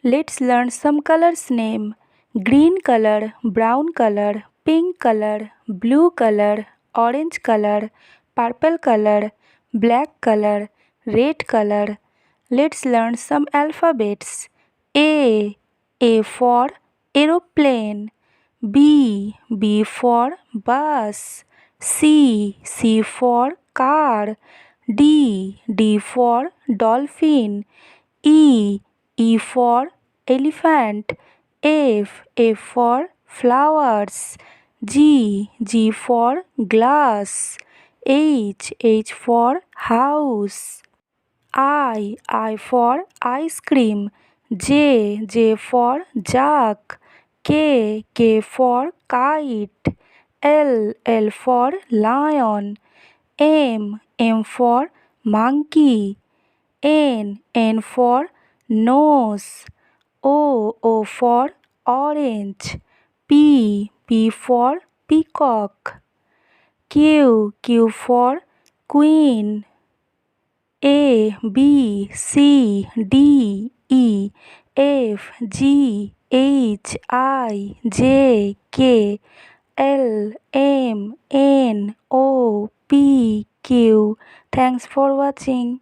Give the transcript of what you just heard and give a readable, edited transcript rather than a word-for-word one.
Let's learn some colors name. Green color, brown color, pink color, blue color, orange color, purple color, black color, red color. Let's learn some alphabets. A for aeroplane. B for bus. C for car. D for dolphin. E for elephant. F for flowers. G for glass. H for house. I for ice cream. J for jug. K for kite. L for lion. M for monkey. N for nose. O for orange. P for peacock. Q for queen. A B C D E F G H I J K L M N O P Q. Thanks for watching.